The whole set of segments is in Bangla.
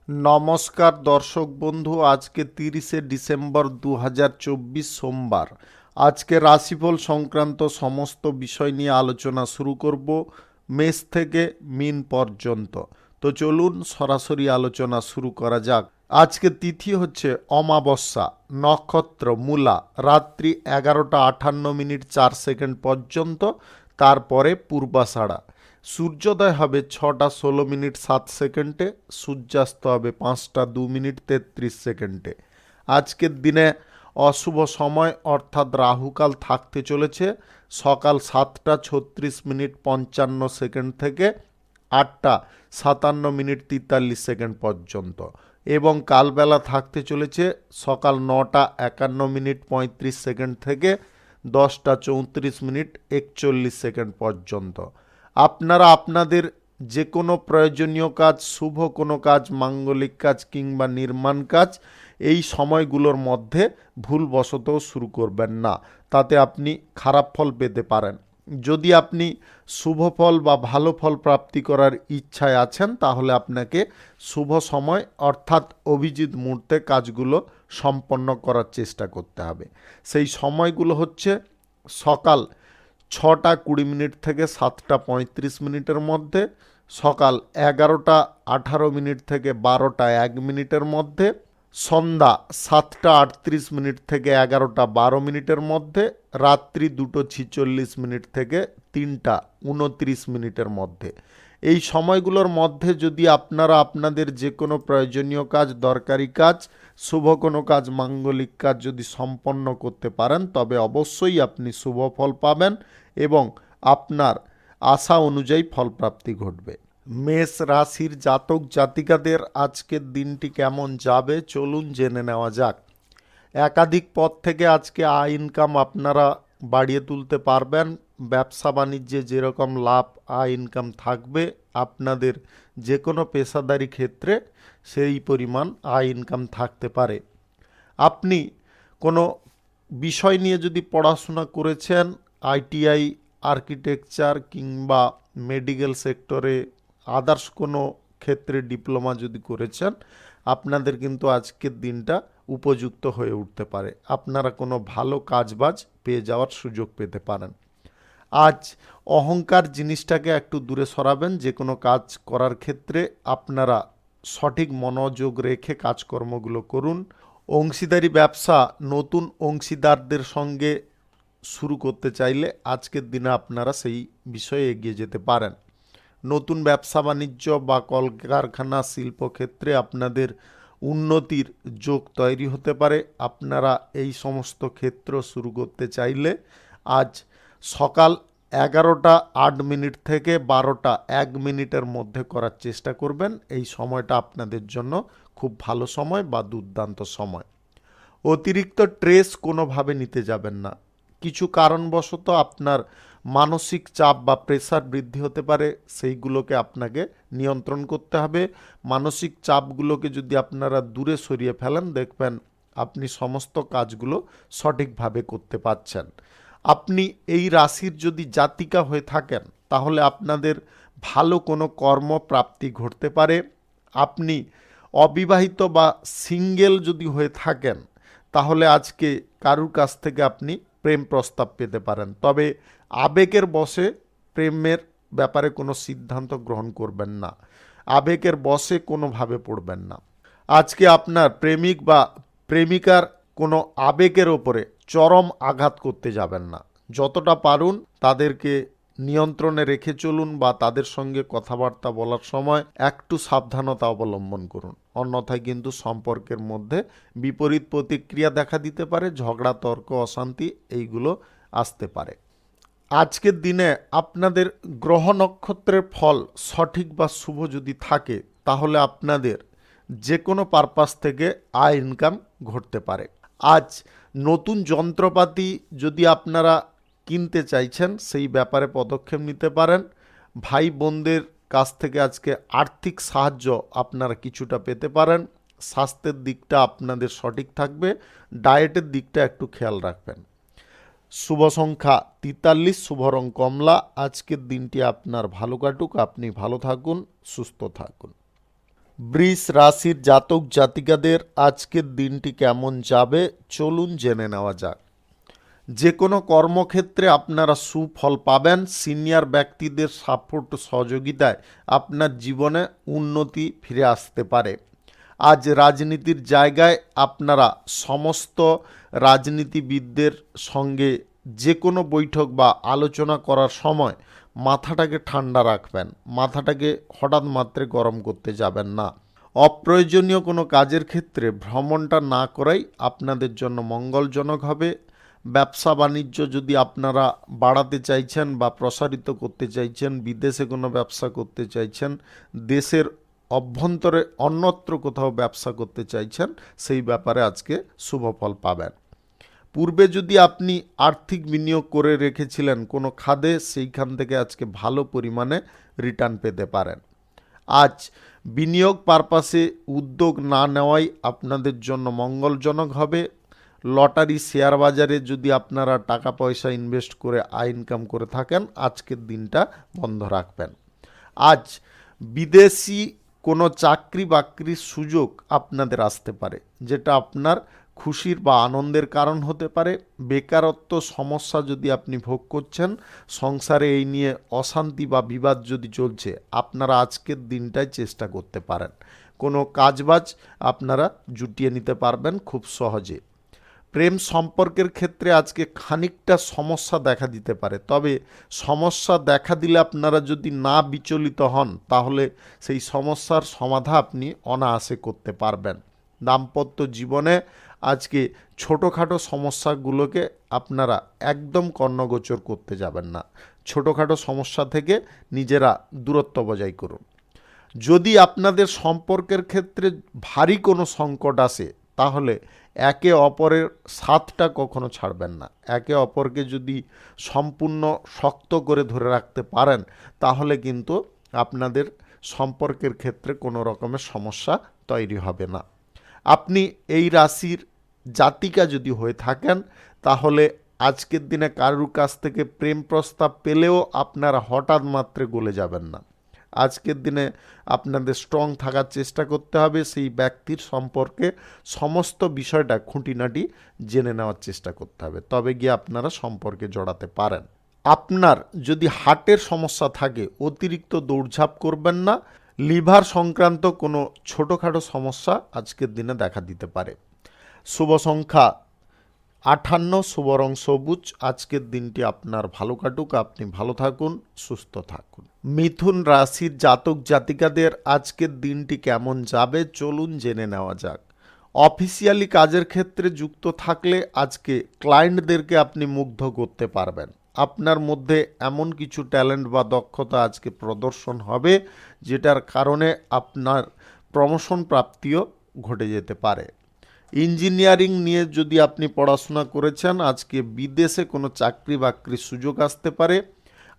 নমস্কার দর্শক বন্ধু, আজকে 30শে ডিসেম্বর 2024 সোমবার। আজকে রাশিফল সংক্রান্ত সমস্ত বিষয় নিয়ে আলোচনা শুরু করব, মেষ থেকে মিন পর্যন্ত। তো চলুন সরাসরি আলোচনা শুরু করা যাক। আজকে তিথি হচ্ছে অমাবস্যা, নক্ষত্র মূলা, রাত্রি 11টা 58 মিনিট 4 সেকেন্ড পর্যন্ত, তারপরে পূর্বাষাঢ়া। সূর্যোদয় হবে 6টা 16 মিনিট 7 সেকেন্ডে, সূর্যাস্ত হবে 5টা 2 মিনিট 33 সেকেন্ডে। আজকের দিনে অশুভ সময় অর্থাৎ রাহুকাল থাকতে চলেছে সকাল 7টা 36 মিনিট 55 সেকেন্ড থেকে 8টা 57 মিনিট 43 সেকেন্ড পর্যন্ত, এবং কালবেলা থাকতে চলেছে সকাল 9টা 51 মিনিট 35 সেকেন্ড থেকে 10টা 34 মিনিট 41 সেকেন্ড পর্যন্ত। আপনারা আপনাদের যে কোনো প্রয়োজনীয় কাজ, শুভ কোনো কাজ, মাঙ্গলিক কাজ কিংবা নির্মাণ কাজ এই সময়গুলোর মধ্যে ভুলবশত শুরু করবেন না, তাতে আপনি খারাপ ফল পেতে পারেন। যদি আপনি শুভ ফল বা ভালো ফল প্রাপ্তি করার ইচ্ছায় আছেন, তাহলে আপনাকে শুভ সময় অর্থাৎ অভিজিৎ মুহূর্তে কাজগুলো সম্পন্ন করার চেষ্টা করতে হবে। সেই সময়গুলো হচ্ছে সকাল 6টা 20 মিনিট থেকে 7টা 35 মিনিটের মধ্যে, সকাল 11টা 18 মিনিট থেকে 12টা 1 মিনিটের মধ্যে, সন্ধ্যা 7টা 38 মিনিট থেকে 11টা 12 মিনিটের মধ্যে, রাত্রি 2টো 46 মিনিট থেকে 3টা 29 মিনিটের মধ্যে। এই সময়গুলোর মধ্যে যদি আপনারা আপনাদের যে কোনো প্রয়োজনীয় কাজ, দরকারি কাজ, শুভ কোনো কাজ, মাঙ্গলিক কাজ যদি সম্পন্ন করতে পারেন, তবে অবশ্যই আপনি শুভ ফল পাবেন এবং আপনার আশা অনুযায়ী ফলপ্রাপ্তি ঘটবে। মেষ রাশির জাতক জাতিকাদের আজকের দিনটি কেমন যাবে চলুন জেনে নেওয়া যাক। একাধিক পথ থেকে আজকে আয় ইনকাম আপনারা বাড়িয়ে তুলতে পারবেন। ব্যবসা বাণিজ্যে যেরকম লাভ আয় ইনকাম থাকবে, আপনাদের যে কোনো পেশাদারি ক্ষেত্রে সেই পরিমাণ আয় ইনকাম থাকতে পারে। আপনি কোনো বিষয় নিয়ে যদি পড়াশোনা করেছেন, আইটিআই, আর্কিটেকচার কিংবা মেডিকেল সেক্টরে আদার্স কোনো ক্ষেত্রে ডিপ্লোমা যদি করেছেন, আপনাদের কিন্তু আজকের দিনটা উপযুক্ত হয়ে উঠতে পারে। আপনারা কোনো ভালো কাজবাজ পেয়ে যাওয়ার সুযোগ পেতে পারেন। আজ অহংকার জিনিসটাকে একটু দূরে সরাবেন। যে কোনো কাজ করার ক্ষেত্রে আপনারা সঠিক মনোযোগ রেখে কাজকর্মগুলো করুন। অংশীদারি ব্যবসা নতুন অংশীদারদের সঙ্গে শুরু করতে চাইলে আজকের দিনে আপনারা সেই বিষয়ে এগিয়ে যেতে পারেন। নতুন ব্যবসা বাণিজ্য বা কলকারখানা শিল্পক্ষেত্রে আপনাদের উন্নতির যোগ তৈরি হতে পারে। আপনারা এই সমস্ত ক্ষেত্র শুরু করতে চাইলে আজ সকাল 11টা 8 মিনিট থেকে 12টা 1 মিনিটের মধ্যে করার চেষ্টা করবেন। এই সময়টা আপনাদের জন্য খুব ভালো সময় বা দুর্দান্ত সময়। অতিরিক্ত স্ট্রেস কোনোভাবে নিতে যাবেন না। কিছু কারণবশত আপনার মানসিক চাপ বা প্রেসার বৃদ্ধি হতে পারে, সেইগুলোকে আপনাকে নিয়ন্ত্রণ করতে হবে। মানসিক চাপগুলোকে যদি আপনারা দূরে সরিয়ে ফেলেন, দেখবেন আপনি সমস্ত কাজগুলো সঠিকভাবে করতে পারছেন। আপনি এই রাশির যদি জাতিকা হয়ে থাকেন, তাহলে আপনাদের ভালো কোনো কর্মপ্রাপ্তি ঘটতে পারে। আপনি অবিবাহিত বা সিঙ্গেল যদি হয়ে থাকেন, তাহলে আজকে কারুর কাছ থেকে আপনি প্রেম প্রস্তাব পেতে পারেন। তবে আবেগের বশে প্রেমের ব্যাপারে কোনো সিদ্ধান্ত গ্রহণ করবেন না। আবেগের বশে কোনোভাবে পড়বেন না। আজকে আপনার প্রেমিক বা প্রেমিকার কোনো আবেগের ওপরে চরম আঘাত করতে যাবেন না। যতটা পারুন তাদেরকে নিয়ন্ত্রণে রেখে চলুন, বা তাদের সঙ্গে কথাবার্তা বলার সময় একটু সাবধানতা অবলম্বন করুন। অন্যথায় কিন্তু সম্পর্কের মধ্যে বিপরীত প্রতিক্রিয়া দেখা দিতে পারে, ঝগড়া, তর্ক, অশান্তি এইগুলো আসতে পারে। আজকের দিনে আপনাদের গ্রহ নক্ষত্রের ফল সঠিক বা শুভ যদি থাকে, তাহলে আপনাদের যে কোনো পারপাস থেকে আয় ইনকাম ঘটতে পারে। আজ নতুন যন্ত্রপাতি যদি আপনারা কিনতে চাইছেন, সেই ব্যাপারে পদক্ষেপ নিতে পারেন। ভাই বোনদের কাছ থেকে আজকে আর্থিক সাহায্য আপনারা কিছুটা পেতে পারেন। স্বাস্থ্যের দিকটা আপনাদের সঠিক থাকবে। ডায়েটের দিকটা একটু খেয়াল রাখবেন। শুভ সংখ্যা 43, শুভ রং কমলা। আজকের দিনটি আপনার ভালো কাটুক, আপনি ভালো থাকুন, সুস্থ থাকুন। বৃষ রাশির জাতক জাতিকাদের আজকের দিনটি কেমন যাবে চলুন জেনে নেওয়া যাক। যে কোনো কর্মক্ষেত্রে আপনারা সুফল পাবেন। সিনিয়র ব্যক্তিদের সাপোর্ট সহযোগিতায় আপনার জীবনে উন্নতি ফিরে আসতে পারে। আজ রাজনীতির জায়গায় আপনারা সমস্ত রাজনীতিবিদদের সঙ্গে যে কোনো বৈঠক বা আলোচনা করার সময় মাথাটাকে ঠান্ডা রাখবেন। মাথাটাকে হঠাৎ মাত্রে গরম করতে যাবেন না। অপ্রয়োজনীয় কোনো কাজের ক্ষেত্রে ভ্রমণটা না করাই আপনাদের জন্য মঙ্গলজনক হবে। ব্যবসা বাণিজ্য যদি আপনারা বাড়াতে চাইছেন বা প্রসারিত করতে চাইছেন, বিদেশে কোনো ব্যবসা করতে চাইছেন, দেশের অভ্যন্তরে অন্যত্র কোথাও ব্যবসা করতে চাইছেন, সেই ব্যাপারে আজকে শুভ ফল পাবেন। পূর্বে যদি আপনি আর্থিক বিনিয়োগ করে রেখেছিলেন কোনো খাতে, সেইখান থেকে আজকে ভালো পরিমাণে রিটার্ন পেতে পারেন। আজ বিনিয়োগ পারপাসে উদ্যোগ না নেওয়াই আপনাদের জন্য মঙ্গলজনক হবে। লটারি শেয়ার বাজারে যদি আপনারা টাকা পয়সা ইনভেস্ট করে ইনকাম করে থাকেন, আজকের দিনটা বন্ধ রাখবেন। আজ বিদেশি কোনো চাকরি বাকরির সুযোগ আপনাদের আসতে পারে, যেটা আপনার খুশির বা আনন্দের কারণ হতে পারে। বেকারত্ব সমস্যা যদি আপনি ভোগ করছেন, সংসারে এই নিয়ে অশান্তি বা বিবাদ যদি চলছে, আপনারা আজকের দিনটায় চেষ্টা করতে পারেন। কোনো কাজবাজ আপনারা জুটিয়ে নিতে পারবেন খুব সহজে। প্রেম সম্পর্কের ক্ষেত্রে আজকে খানিকটা সমস্যা দেখা দিতে পারে, তবে সমস্যা দেখা দিলে আপনারা যদি না বিচলিত হন, তাহলে সেই সমস্যার সমাধান আপনি অনায়াসে করতে পারবেন। দাম্পত্য জীবনে আজকে ছোটোখাটো সমস্যাগুলোকে আপনারা একদম কর্ণগোচর করতে যাবেন না। ছোটোখাটো সমস্যা থেকে নিজেরা দূরত্ব বজায় করুন। যদি আপনাদের সম্পর্কের ক্ষেত্রে ভারী কোনো সংকট আসে, তাহলে একে অপরের সাথটা কখনো ছাড়বেন না। একে অপরকে যদি সম্পূর্ণ শক্ত করে ধরে রাখতে পারেন, তাহলে কিন্তু আপনাদের সম্পর্কের ক্ষেত্রে কোনো রকমের সমস্যা তৈরি হবে না। আপনি এই রাশির জাতিকা যদি হয়ে থাকেন, তাহলে আজকের দিনে কারুর কাছ থেকে প্রেম প্রস্তাব পেলেও আপনারা হঠাৎ মাত্রে গলে যাবেন না। আজকের দিনে আপনাদের স্ট্রং থাকার চেষ্টা করতে হবে। সেই ব্যক্তির সম্পর্কে সমস্ত বিষয়টা খুঁটিনাটি জেনে নেওয়ার চেষ্টা করতে হবে, তবে গিয়ে আপনারা সম্পর্কে জড়াতে পারেন। আপনার যদি হার্টের সমস্যা থাকে, অতিরিক্ত দৌড়ঝাঁপ করবেন না। লিভার সংক্রান্ত কোনো ছোটোখাটো সমস্যা আজকের দিনে দেখা দিতে পারে। শুভ সংখ্যা 58, শুভ রং সবুজ। আজকের দিনটি আপনার ভালো কাটুক, আপনি ভালো থাকুন, সুস্থ থাকুন। মিথুন রাশির জাতক জাতিকাদের আজকের দিনটি কেমন যাবে চলুন জেনে নেওয়া যাক। অফিসিয়ালি কাজের ক্ষেত্রে যুক্ত থাকলে আজকে ক্লায়েন্টদেরকে আপনি মুগ্ধ করতে পারবেন। আপনার মধ্যে এমন কিছু ট্যালেন্ট বা দক্ষতা আজকে প্রদর্শন হবে, যেটার কারণে আপনার প্রমোশন প্রাপ্তিও ঘটে যেতে পারে। ইঞ্জিনিয়ারিং নিয়ে যদি আপনি পড়াশোনা করেছেন, আজকে বিদেশে কোনো চাকরি বাকরির সুযোগ আসতে পারে।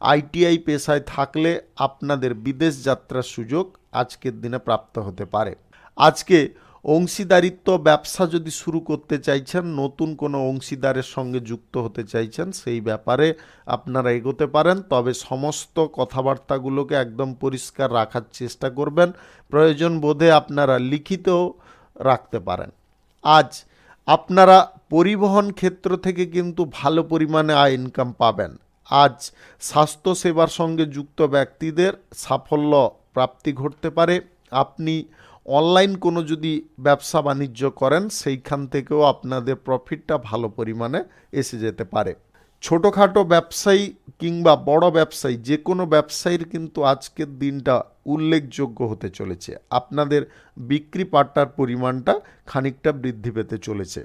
আইটিআই পেশায় থাকলে আপনাদের বিদেশ যাত্রার সুযোগ আজকের দিনে প্রাপ্ত হতে পারে। আজকে অংশীদারিত্ব ব্যবসা যদি শুরু করতে চাইছেন, নতুন কোনো অংশীদারের সঙ্গে যুক্ত হতে চাইছেন, সেই ব্যাপারে আপনারা এগোতে পারেন, তবে সমস্ত কথাবার্তাগুলোকে একদম পরিষ্কার রাখার চেষ্টা করবেন। প্রয়োজন বোধে আপনারা লিখিতও রাখতে পারেন। আজ আপনারা পরিবহন ক্ষেত্র থেকে কিন্তু ভালো পরিমাণে আয় ইনকাম পাবেন। আজ স্বাস্থ্যসেবার সঙ্গে যুক্ত ব্যক্তিদের সাফল্য প্রাপ্তি ঘটতে পারে। আপনি অনলাইন কোনো যদি ব্যবসা বাণিজ্য করেন, সেইখান থেকেও আপনাদের প্রফিটটা ভালো পরিমাণে এসে যেতে পারে। ছোটোখাটো ব্যবসায়ী কিংবা বড় ব্যবসায়ী, যে কোনো ব্যবসায়ীর কিন্তু আজকের দিনটা উল্লেখযোগ্য হতে চলেছে। আপনাদের বিক্রি পাট্টার পরিমাণটা খানিকটা বৃদ্ধি পেতে চলেছে।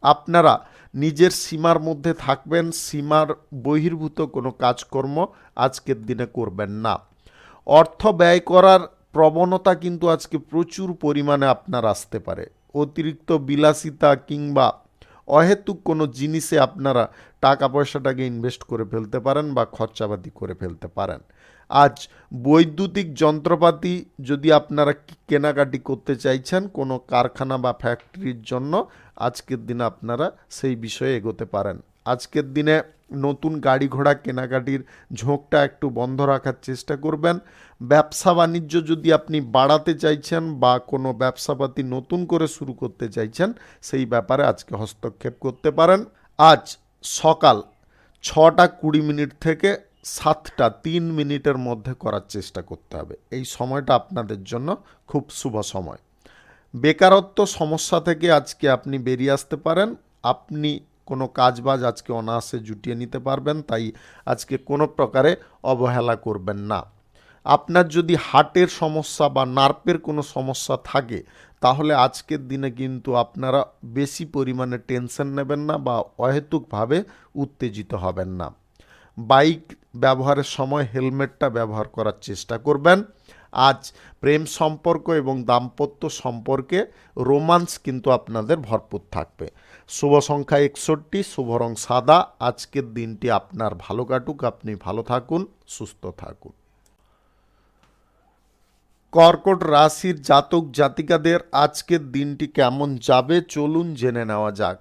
আপনারা নিজের সীমার মধ্যে থাকবেন, সীমার বহির্ভূত কোনো কাজকর্ম আজকের দিনে করবেন না। অর্থ ব্যয় করার প্রবণতা কিন্তু আজকে প্রচুর পরিমাণে আপনার আসতে পারে। অতিরিক্ত বিলাসিতা কিংবা অহেতুক কোনো জিনিসে আপনারা টাকা পয়সাটাকে ইনভেস্ট করে ফেলতে পারেন বা খরচাপাতি করে ফেলতে পারেন। আজ বৈদ্যুতিক যন্ত্রপাতি যদি আপনারা কেনাকাটি করতে চাইছেন কোনো কারখানা বা ফ্যাক্টরির জন্য, আজকের দিনে আপনারা সেই বিষয়ে এগোতে পারেন। আজকের দিনে নতুন গাড়ি ঘোড়া কেনাকাটির ঝোঁকটা একটু বন্ধ রাখার চেষ্টা করবেন। ব্যবসা বাণিজ্য যদি আপনি বাড়াতে চাইছেন বা কোনো ব্যবসাপাতি নতুন করে শুরু করতে চাইছেন, সেই ব্যাপারে আজকে হস্তক্ষেপ করতে পারেন। আজ সকাল 6:20 থেকে 7:03 মধ্যে করার চেষ্টা করতে হবে। এই সময়টা আপনাদের জন্য খুব শুভ সময়। বেকারত্ব সমস্যা থেকে আজকে আপনি বেরিয়ে আসতে পারেন। আপনি কোনো কাজবাজ আজকে অনায়াসে জুটিয়ে নিতে পারবেন, তাই আজকে কোনো প্রকারে অবহেলা করবেন না। আপনার যদি হার্টের সমস্যা বা নার্ভের কোনো সমস্যা থাকে, তাহলে আজকের দিনে কিন্তু আপনারা বেশি পরিমাণে টেনশন নেবেন না বা অহেতুকভাবে উত্তেজিত হবেন না। বাইক ব্যবহারের সময় হেলমেটটা ব্যবহার করার চেষ্টা করবেন। আজ প্রেম সম্পর্ক এবং দাম্পত্য সম্পর্কে রোমান্স কিন্তু আপনাদের ভরপুর থাকবে। শুভ সংখ্যা 61, শুভ রং সাদা। আজকের দিনটি আপনার ভালো কাটুক, আপনি ভালো থাকুন, সুস্থ থাকুন। কর্কট রাশির জাতক জাতিকাদের আজকের দিনটি কেমন যাবে চলুন জেনে নেওয়া যাক।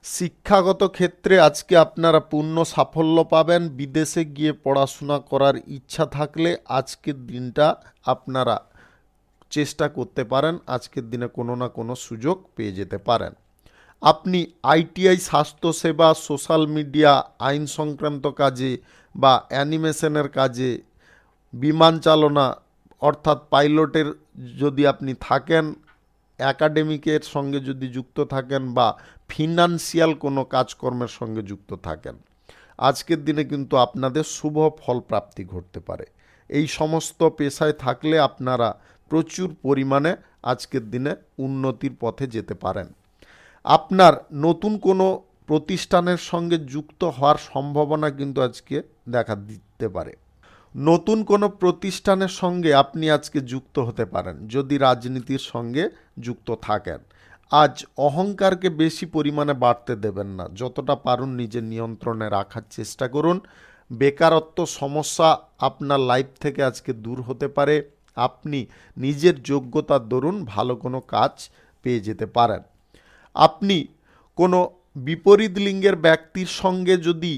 শিক্ষাগত ক্ষেত্রে আজকে আপনারা পূর্ণ সাফল্য পাবেন। বিদেশে গিয়ে পড়াশোনা করার ইচ্ছা থাকলে আজকের দিনটা আপনারা চেষ্টা করতে পারেন, আজকের দিনে কোনো না কোনো সুযোগ পেয়ে যেতে পারেন। আপনি আইটিআই, স্বাস্থ্যসেবা, সোশ্যাল মিডিয়া, আইন সংক্রান্ত কাজে বা অ্যানিমেশনের কাজে, বিমান চালনা অর্থাৎ পাইলটের যদি আপনি থাকেন, একাডেমিকের সঙ্গে যদি যুক্ত থাকেন বা ফিনান্সিয়াল কোনো কাজকর্মের সঙ্গে যুক্ত থাকেন, আজকের দিনে কিন্তু আপনাদের শুভ ফল প্রাপ্তি ঘটতে পারে। এই সমস্ত পেশায় থাকলে আপনারা প্রচুর পরিমাণে আজকের দিনে উন্নতির পথে যেতে পারেন। আপনার নতুন কোনো প্রতিষ্ঠানের সঙ্গে যুক্ত হওয়ার সম্ভাবনা কিন্তু আজকে দেখা দিতে পারে। নতুন কোনো প্রতিষ্ঠানের সঙ্গে আপনি আজকে যুক্ত হতে পারেন যদি রাজনীতির সঙ্গে যুক্ত থাকেন। আজ অহংকারকে বেশি পরিমাণে বাড়তে দেবেন না, যতটা পারুন নিজের নিয়ন্ত্রণে রাখার চেষ্টা করুন। বেকারত্ব সমস্যা আপনার লাইফ থেকে আজকে দূর হতে পারে। আপনি নিজের যোগ্যতার দরুন ভালো কোনো কাজ পেয়ে যেতে পারেন। আপনি কোনো বিপরীত লিঙ্গের ব্যক্তির সঙ্গে যদি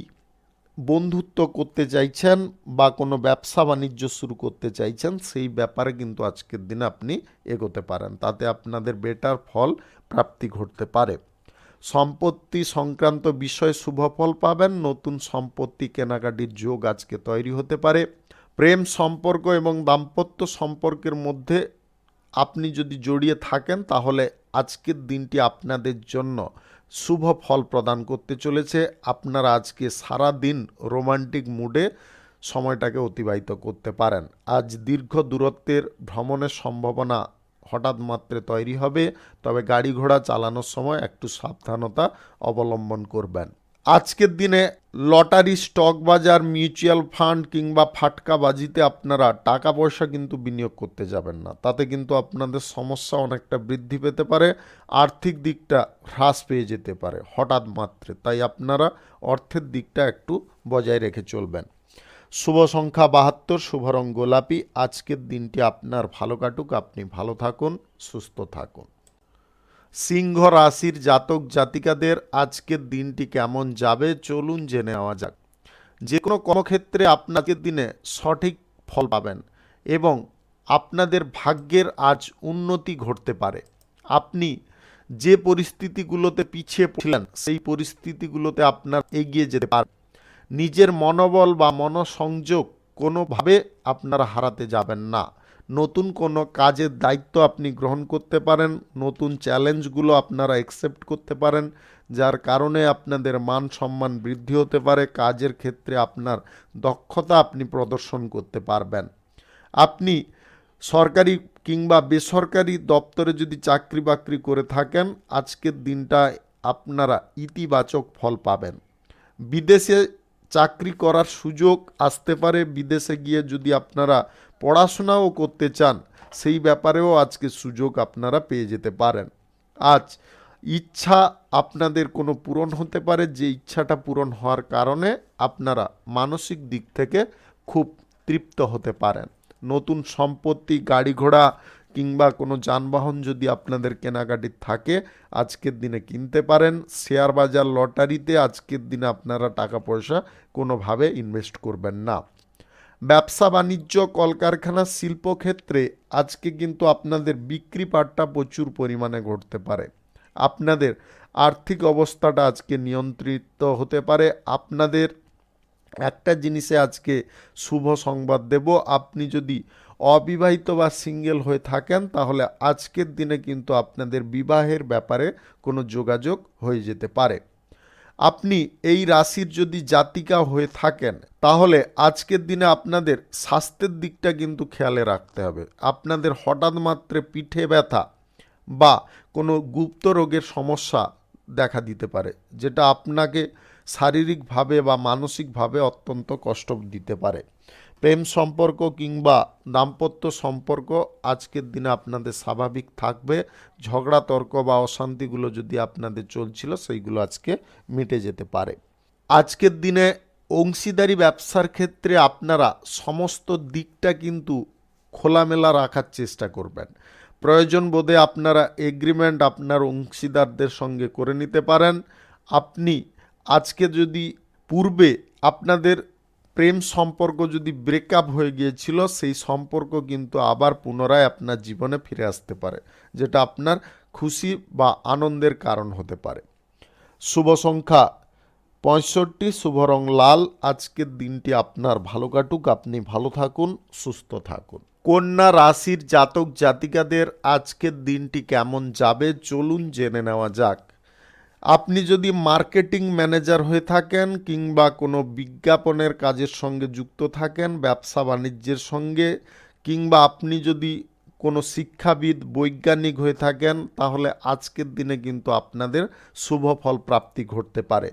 বন্ধুত্ব করতে চাইছেন বা কোনো ব্যবসা বাণিজ্য শুরু করতে চাইছেন, সেই ব্যাপারে কিন্তু আজকের দিনে আপনি এগোতে পারেন, তাতে আপনাদের বেটার ফল প্রাপ্তি ঘটতে পারে। সম্পত্তি সংক্রান্ত বিষয়ে শুভ ফল পাবেন। নতুন সম্পত্তি কেনাকাটির যোগ আজকে তৈরি হতে পারে। প্রেম সম্পর্ক এবং দাম্পত্য সম্পর্কের মধ্যে আপনি যদি জড়িয়ে থাকেন, তাহলে আজকের দিনটি আপনাদের জন্য শুভ ফল প্রদান করতে চলেছে। আপনারা আজকে সারা দিন রোমান্টিক মুডে সময়টাকে অতিবাহিত করতে পারেন। আজ দীর্ঘ দূরত্বের ভ্রমণের সম্ভাবনা হঠাৎ মাত্রে তৈরি হবে, তবে গাড়ি ঘোড়া চালানোর সময় একটু সাবধানতা অবলম্বন করবেন। আজকের দিনে লটারি, স্টক বাজার, মিউচুয়াল ফান্ড কিংবা ফাটকাবাজিতে আপনারা টাকা পয়সা কিন্তু বিনিয়োগ করতে যাবেন না, তাতে কিন্তু আপনাদের সমস্যা অনেকটা বৃদ্ধি পেতে পারে। আর্থিক দিকটা হ্রাস পেয়ে যেতে পারে হঠাৎ মাত্রে, তাই আপনারা অর্থের দিকটা একটু বজায় রেখে চলবেন। শুভ সংখ্যা 72, শুভ রং গোলাপি। আজকের দিনটি আপনার ভালো কাটুক, আপনি ভালো থাকুন, সুস্থ থাকুন। সিংহ রাশির জাতক জাতিকাদের আজকের দিনটি কেমন যাবে চলুন জেনে নেওয়া যাক। যে কোনো কর্মক্ষেত্রে আপনাদের দিনে সঠিক ফল পাবেন এবং আপনাদের ভাগ্যের আজ উন্নতি ঘটতে পারে। আপনি যে পরিস্থিতিগুলোতে পিছিয়ে পড়ছিলেন, সেই পরিস্থিতিগুলোতে আপনার এগিয়ে যেতে পারেন। নিজের মনোবল বা মনোসংযোগ কোনোভাবে আপনারা হারাতে যাবেন না। নতুন কোনো কাজের দায়িত্ব আপনি গ্রহণ করতে পারেন। নতুন চ্যালেঞ্জগুলো আপনারা অ্যাকসেপ্ট করতে পারেন, যার কারণে আপনাদের মান সম্মান বৃদ্ধি হতে পারে। কাজের ক্ষেত্রে আপনার দক্ষতা আপনি প্রদর্শন করতে পারবেন। আপনি সরকারি কিংবা বেসরকারি দপ্তরে যদি চাকরি বাকরি করে থাকেন, আজকের দিনটায় আপনারা ইতিবাচক ফল পাবেন। বিদেশে চাকরি করার সুযোগ আসতে পারে। বিদেশে গিয়ে যদি আপনারা পড়াশোনাও করতে চান, সেই ব্যাপারেও আজকে সুযোগ আপনারা পেয়ে যেতে পারেন। আজ ইচ্ছা আপনাদের কোনো পূরণ হতে পারে, যে ইচ্ছাটা পূরণ হওয়ার কারণে আপনারা মানসিক দিক থেকে খুব তৃপ্ত হতে পারেন। নতুন সম্পত্তি, গাড়ি ঘোড়া কিংবা কোনো যানবাহন যদি আপনাদের কেনাকাটি থাকে আজকের দিনে কিনতে পারেন। শেয়ার বাজার লটারিতে আজকের দিনে আপনারা টাকা পয়সা কোনোভাবে ইনভেস্ট করবেন না। ব্যবসা বাণিজ্য, কলকারখানা, শিল্পক্ষেত্রে আজকে কিন্তু আপনাদের বিক্রি পাটটা প্রচুর পরিমাণে ঘটতে পারে। আপনাদের আর্থিক অবস্থাটা আজকে নিয়ন্ত্রিত হতে পারে। আপনাদের একটা জিনিসে আজকে শুভ সংবাদ দেব, আপনি যদি অবিবাহিত বা সিঙ্গেল হয়ে থাকেন তাহলে আজকের দিনে কিন্তু আপনাদের বিবাহের ব্যাপারে কোনো যোগাযোগ হয়ে যেতে পারে। আপনি এই রাশির যদি জাতিকা হয়ে থাকেন তাহলে আজকের দিনে আপনাদের স্বাস্থ্যের দিকটা কিন্তু খেয়ালে রাখতে হবে। আপনাদের হঠাৎ মাত্রে পিঠে ব্যথা বা কোনো গুপ্ত রোগের সমস্যা দেখা দিতে পারে, যেটা আপনাকে শারীরিকভাবে বা মানসিকভাবে অত্যন্ত কষ্ট দিতে পারে। প্রেম সম্পর্ক কিংবা দাম্পত্য সম্পর্ক আজকের দিনে আপনাদের স্বাভাবিক থাকবে। ঝগড়া তর্ক বা অশান্তিগুলো যদি আপনাদের চলছিল সেইগুলো আজকে মিটে যেতে পারে। আজকের দিনে অংশীদারি ব্যবসার ক্ষেত্রে আপনারা সমস্ত দিকটা কিন্তু খোলামেলা রাখার চেষ্টা করবেন। প্রয়োজন বোধে আপনারা এগ্রিমেন্ট আপনার অংশীদারদের সঙ্গে করে নিতে পারেন। আপনি আজকে যদি পূর্বে আপনাদের প্রেম সম্পর্ক যদি ব্রেকআপ হয়ে গিয়েছিল সেই সম্পর্ক কিন্তু আবার পুনরায় আপনার জীবনে ফিরে আসতে পারে, যেটা আপনার খুশি বা আনন্দের কারণ হতে পারে। শুভ সংখ্যা 65, শুভ রং লাল। আজকের দিনটি আপনার ভালো কাটুক, আপনি ভালো থাকুন, সুস্থ থাকুন। কন্যা রাশির জাতক জাতিকাদের আজকের দিনটি কেমন যাবে চলুন জেনে নেওয়া যাক। আপনি যদি মার্কেটিং ম্যানেজার হয়ে থাকেন কিংবা কোনো বিজ্ঞাপনের কাজের সঙ্গে যুক্ত থাকেন, ব্যবসা বাণিজ্যের সঙ্গে, কিংবা আপনি যদি কোনো শিক্ষাবিদ বৈজ্ঞানিক হয়ে থাকেন তাহলে আজকের দিনে কিন্তু আপনাদের শুভ ফল প্রাপ্তি ঘটতে পারে।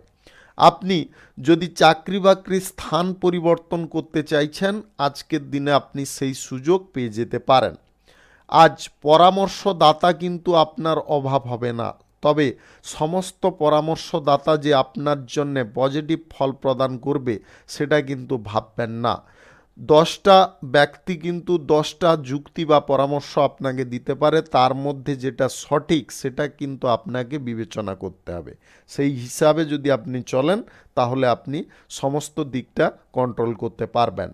আপনি যদি চাকরি বাকরির স্থান পরিবর্তন করতে চাইছেন আজকের দিনে আপনি সেই সুযোগ পেয়ে যেতে পারেন। আজ পরামর্শদাতা কিন্তু আপনার অভাব হবে না, তবে সমস্ত পরামর্শদাতা যে আপনার জন্য পজিটিভ ফল প্রদান করবে সেটা কিন্তু ভাববেন না। 10টা ব্যক্তি কিন্তু 10টা যুক্তি বা পরামর্শ আপনাকে দিতে পারে, তার মধ্যে যেটা সঠিক সেটা কিন্তু আপনাকে বিবেচনা করতে হবে। সেই হিসাবে যদি আপনি চলেন তাহলে আপনি সমস্ত দিকটা কন্ট্রোল করতে পারবেন।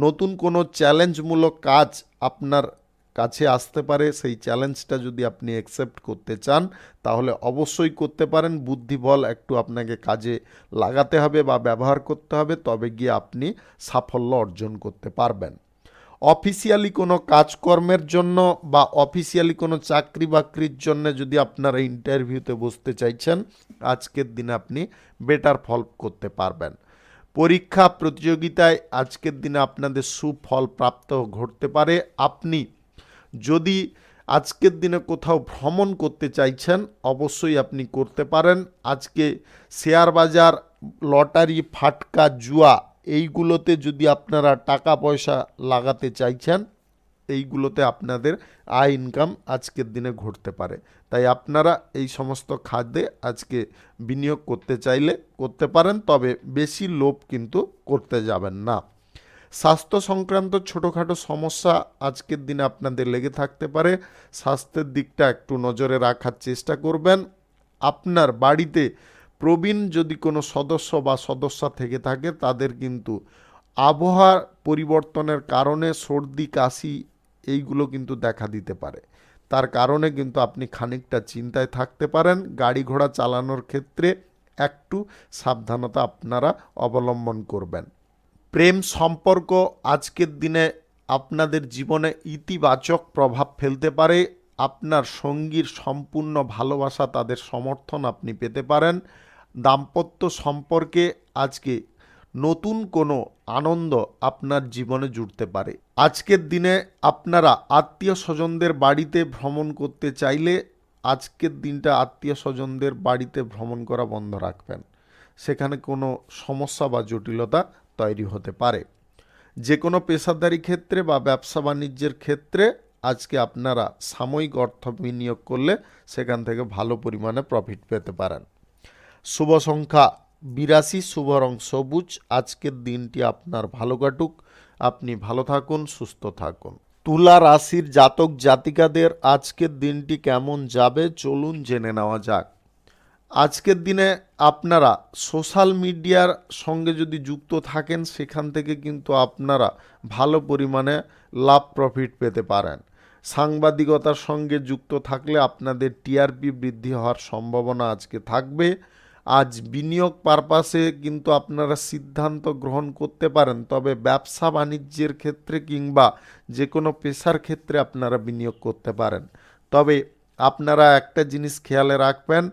নতুন কোনো চ্যালেঞ্জমূলক কাজ আপনার কাছে আসতে পারে, সেই চ্যালেঞ্জটা যদি আপনি অ্যাকসেপ্ট করতে চান তাহলে অবশ্যই করতে পারেন। বুদ্ধিবল একটু আপনাকে কাজে লাগাতে হবে বা ব্যবহার করতে হবে, তবে গিয়ে আপনি সাফল্য অর্জন করতে পারবেন। অফিসিয়ালি কোনো কাজকর্মের জন্য বা অফিসিয়ালি কোনো চাকরি বাকরির জন্য যদি আপনারা ইন্টারভিউতে বসতে চাইছেন আজকের দিনে আপনি বেটার ফল করতে পারবেন। পরীক্ষা প্রতিযোগিতায় আজকের দিনে আপনাদের সুফল প্রাপ্ত ঘটতে পারে। আপনি যদি আজকের দিনে কোথাও ভ্রমণ করতে চাইছেন অবশ্যই আপনি করতে পারেন। আজকে শেয়ার বাজার, লটারি, ফাটকা, জুয়া এইগুলোতে যদি আপনারা টাকা পয়সা লাগাতে চাইছেন এইগুলোতে আপনাদের আয় ইনকাম আজকের দিনে ঘটতে পারে। তাই আপনারা এই সমস্ত খাদ্যে আজকে বিনিয়োগ করতে চাইলে করতে পারেন, তবে বেশি লোভ কিন্তু করতে যাবেন না। স্বাস্থ্য সংক্রান্ত ছোটোখাটো সমস্যা আজকের দিনে আপনাদের লেগে থাকতে পারে, স্বাস্থ্যের দিকটা একটু নজরে রাখার চেষ্টা করবেন। আপনার বাড়িতে প্রবীণ যদি কোনো সদস্য বা সদস্যা থেকে থাকে তাদের কিন্তু আবহাওয়ার পরিবর্তনের কারণে সর্দি কাশি এইগুলো কিন্তু দেখা দিতে পারে, তার কারণে কিন্তু আপনি খানিকটা চিন্তায় থাকতে পারেন। গাড়ি ঘোড়া চালানোর ক্ষেত্রে একটু সাবধানতা আপনারা অবলম্বন করবেন। প্রেম সম্পর্ক আজকের দিনে আপনাদের জীবনে ইতিবাচক প্রভাব ফেলতে পারে। আপনার সঙ্গীর সম্পূর্ণ ভালোবাসা, তাদের সমর্থন আপনি পেতে পারেন। দাম্পত্য সম্পর্কে আজকে নতুন কোনো আনন্দ আপনার জীবনে জুড়তে পারে। আজকের দিনে আপনারা আত্মীয় স্বজনদের বাড়িতে ভ্রমণ করতে চাইলে আজকের দিনটা আত্মীয় স্বজনদের বাড়িতে ভ্রমণ করা বন্ধ রাখবেন, সেখানে কোনো সমস্যা বা জটিলতা তৈরি হতে পারে। যে কোনো পেশাদারি ক্ষেত্রে বা ব্যবসা বাণিজ্যের ক্ষেত্রে আজকে আপনারা সাময়িক অর্থ বিনিয়োগ করলে সেখান থেকে ভালো পরিমাণে প্রফিট পেতে পারেন। শুভ সংখ্যা 82, শুভ রং সবুজ। আজকের দিনটি আপনার ভালো কাটুক, আপনি ভালো থাকুন, সুস্থ থাকুন। তুলা রাশির জাতক জাতিকাদের আজকের দিনটি কেমন যাবে চলুন জেনে নেওয়া যাক। আজকের দিনে আপনারা সোশ্যাল মিডিয়ার সঙ্গে যদি যুক্ত থাকেন সেখান থেকে কিন্তু আপনারা ভালো পরিমাণে লাভ প্রফিট পেতে পারেন। সাংবাদিকতার সঙ্গে যুক্ত থাকলে আপনাদের টিআরপি বৃদ্ধি হওয়ার সম্ভাবনা আজকে থাকবে। আজ বিনিয়োগ পারপাসে কিন্তু আপনারা সিদ্ধান্ত গ্রহণ করতে পারেন, তবে ব্যবসা বাণিজ্যের ক্ষেত্রে কিংবা যে কোনো পেশার ক্ষেত্রে আপনারা বিনিয়োগ করতে পারেন। তবে আপনারা একটা জিনিস খেয়ালে রাখবেন,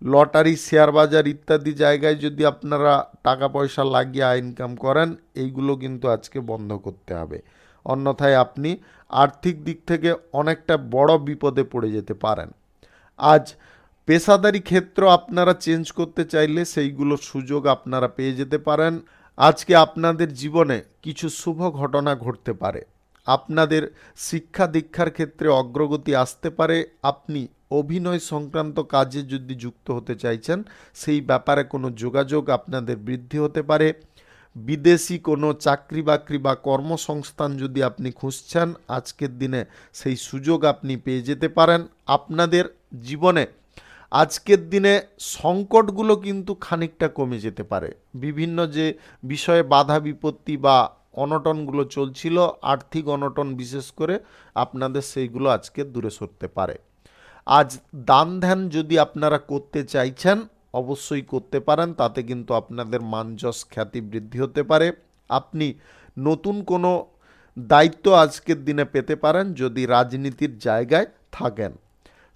লটারি, শেয়ার বাজার ইত্যাদি জায়গায় যদি আপনারা টাকা পয়সা লাগিয়ে ইনকাম করেন, এইগুলো কিন্তু আজকে বন্ধ করতে হবে। অন্যথায় আপনি আর্থিক দিক থেকে অনেকটা বড় বিপদে পড়ে যেতে পারেন। আজ পেশাদারি ক্ষেত্র আপনারা চেঞ্জ করতে চাইলে সেইগুলো সুযোগ আপনারা পেয়ে যেতে পারেন। আজকে আপনাদের জীবনে কিছু শুভ ঘটনা ঘটতে পারে। আপনাদের শিক্ষা দীক্ষার ক্ষেত্রে অগ্রগতি আসতে পারে। আপনি অভিনয় সংক্রান্ত কাজে যদি যুক্ত হতে চাইছেন, সেই ব্যাপারে কোনো যোগাযোগ আপনাদের বৃদ্ধি হতে পারে। বিদেশি কোনো চাকরি বাকরি বা কর্মসংস্থান যদি আপনি খুঁজছেন, আজকের দিনে সেই সুযোগ আপনি পেয়ে যেতে পারেন। আপনাদের জীবনে আজকের দিনে সংকটগুলো কিন্তু খানিকটা কমে যেতে পারে। বিভিন্ন যে বিষয়ে বাধা বিপত্তি বা অনটনগুলো চলছিল, আর্থিক অনটন বিশেষ করে, আপনাদের সেইগুলো আজকে দূরে সরতে পারে। আজ দান ধ্যান যদি আপনারা করতে চাইছেন অবশ্যই করতে পারেন, তাতে কিন্তু আপনাদের মান যশ খ্যাতি বৃদ্ধি হতে পারে। আপনি নতুন কোনো দায়িত্ব আজকের দিনে পেতে পারেন যদি রাজনীতির জায়গায় থাকেন।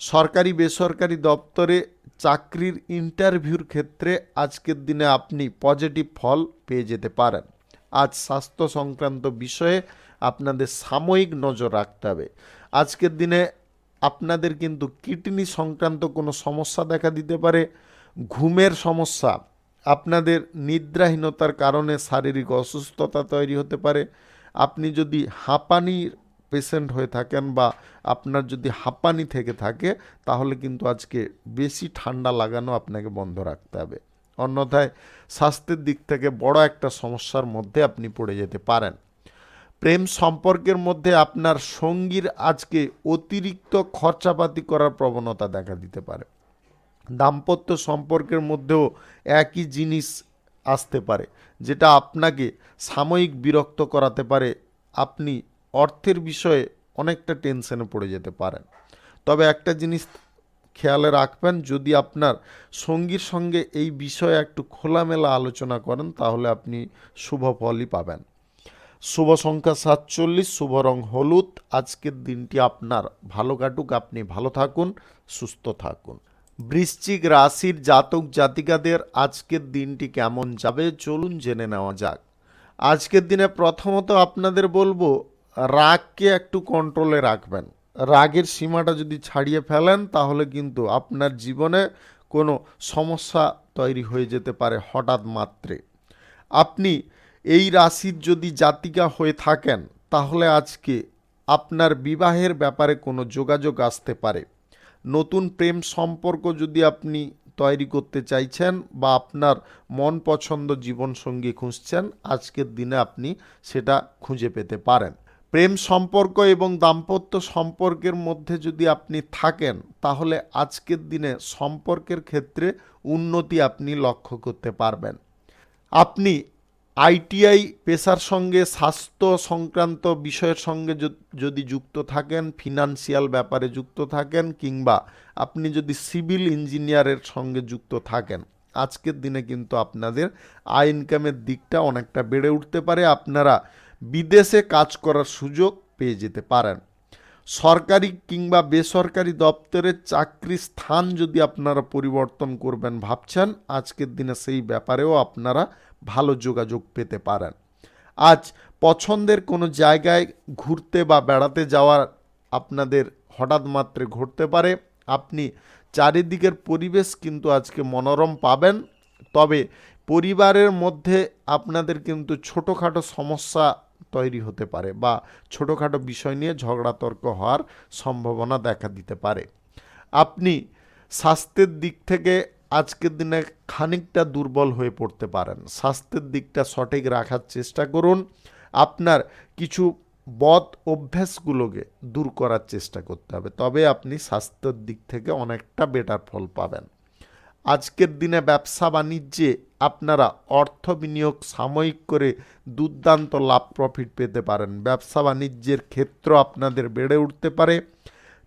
সরকারি বেসরকারি দপ্তরে চাকরির ইন্টারভিউর ক্ষেত্রে আজকের দিনে আপনি পজিটিভ ফল পেয়ে যেতে পারেন। আজ স্বাস্থ্য সংক্রান্ত বিষয়ে আপনাদের সাময়িক নজর রাখতে হবে। আজকের দিনে আপনাদের কিন্তু কিডনি সংক্রান্ত কোনো সমস্যা দেখা দিতে পারে। ঘুমের সমস্যা, আপনাদের নিদ্রাহীনতার কারণে শারীরিক অসুস্থতা তৈরি হতে পারে। আপনি যদি হাঁপানির পেশেন্ট হয়ে থাকেন বা আপনার যদি হাঁপানি থেকে থাকে, তাহলে কিন্তু আজকে বেশি ঠান্ডা লাগানো আপনাকে বন্ধ রাখতে হবে। অন্যথায় স্বাস্থ্যের দিক থেকে বড় একটা সমস্যার মধ্যে আপনি পড়ে যেতে পারেন। প্রেম সম্পর্কের মধ্যে আপনার সঙ্গীর আজকে অতিরিক্ত খরচাপাতি করার প্রবণতা দেখা দিতে পারে। দাম্পত্য সম্পর্কের মধ্যেও একই জিনিস আসতে পারে, যেটা আপনাকে সাময়িক বিরক্ত করাতে পারে। আপনি অর্থের বিষয়ে অনেকটা টেনশনে পড়ে যেতে পারেন। তবে একটা জিনিস খেয়ালে রাখবেন, যদি আপনার সঙ্গীর সঙ্গে এই বিষয়ে একটু খোলামেলা আলোচনা করেন, তাহলে আপনি শুভ ফলই পাবেন। শুভ সংখ্যা 47, শুভ রং হলুদ। আজকের দিনটি আপনার ভালো কাটুক, আপনি ভালো থাকুন, সুস্থ থাকুন। বৃশ্চিক রাশির জাতক জাতিকাদের আজকের দিনটি কেমন যাবে চলুন জেনে নেওয়া যাক। আজকের দিনে প্রথমত আপনাদের বলবো, রাগকে একটু কন্ট্রোলে রাখবেন। রাগের সীমাটা যদি ছাড়িয়ে ফেলেন, তাহলে কিন্তু আপনার জীবনে কোনো সমস্যা তৈরি হয়ে যেতে পারে হঠাৎ মাত্রে। আপনি এই রাশির যদি জাতিকা হয়ে থাকেন, তাহলে আজকে আপনার বিবাহের ব্যাপারে কোনো যোগাযোগ আসতে পারে। নতুন প্রেম সম্পর্ক যদি আপনি তৈরি করতে চাইছেন বা আপনার মন পছন্দ জীবনসঙ্গী খুঁজছেন, আজকের দিনে আপনি সেটা খুঁজে পেতে পারেন। প্রেম সম্পর্ক এবং দাম্পত্য সম্পর্কের মধ্যে যদি আপনি থাকেন, তাহলে আজকের দিনে সম্পর্কের ক্ষেত্রে উন্নতি আপনি লক্ষ্য করতে পারবেন। আপনি আইটিআই পেশার সঙ্গে স্বাস্থ্য সংক্রান্ত বিষয়ের সঙ্গে যদি যুক্ত থাকেন, ফিনান্সিয়াল ব্যাপারে যুক্ত থাকেন, কিংবা আপনি যদি সিভিল ইঞ্জিনিয়ারের সঙ্গে যুক্ত থাকেন, আজকের দিনে কিন্তু আপনাদের আয় ইনকামের দিকটা অনেকটা বেড়ে উঠতে পারে। আপনারা বিদেশে কাজ করার সুযোগ পেয়ে যেতে পারেন। সরকারি কিংবা বেসরকারি দপ্তরের চাকরির স্থান যদি আপনারা পরিবর্তন করবেন ভাবছেন, আজকের দিনে সেই ব্যাপারেও আপনারা ভালো যোগাযোগ পেতে পারেন। আজ পছন্দের কোনো জায়গায় ঘুরতে বা বেড়াতে যাওয়ার আপনাদের হঠাৎ মাত্রে ঘটতে পারে। আপনি চারিদিকের পরিবেশ কিন্তু আজকে মনোরম পাবেন। তবে পরিবারের মধ্যে আপনাদের কিন্তু ছোটোখাটো সমস্যা তৈরি হতে পারে বা ছোটোখাটো বিষয় নিয়ে ঝগড়া তর্ক হওয়ার সম্ভাবনা দেখা দিতে পারে। আপনি স্বাস্থ্যের দিক থেকে আজকের দিনে খানিকটা দুর্বল হয়ে পড়তে পারেন। স্বাস্থ্যের দিকটা সঠিক রাখার চেষ্টা করুন। আপনার কিছু বদ অভ্যাসগুলোকে দূর করার চেষ্টা করতে হবে, তবে আপনি স্বাস্থ্যের দিক থেকে অনেকটা বেটার ফল পাবেন। আজকের দিনে ব্যবসা বাণিজ্যে আপনারা অর্থ বিনিয়োগ সাময়িক করে দুর্দান্ত লাভ প্রফিট পেতে পারেন। ব্যবসা বাণিজ্যের ক্ষেত্র আপনাদের বেড়ে উঠতে পারে।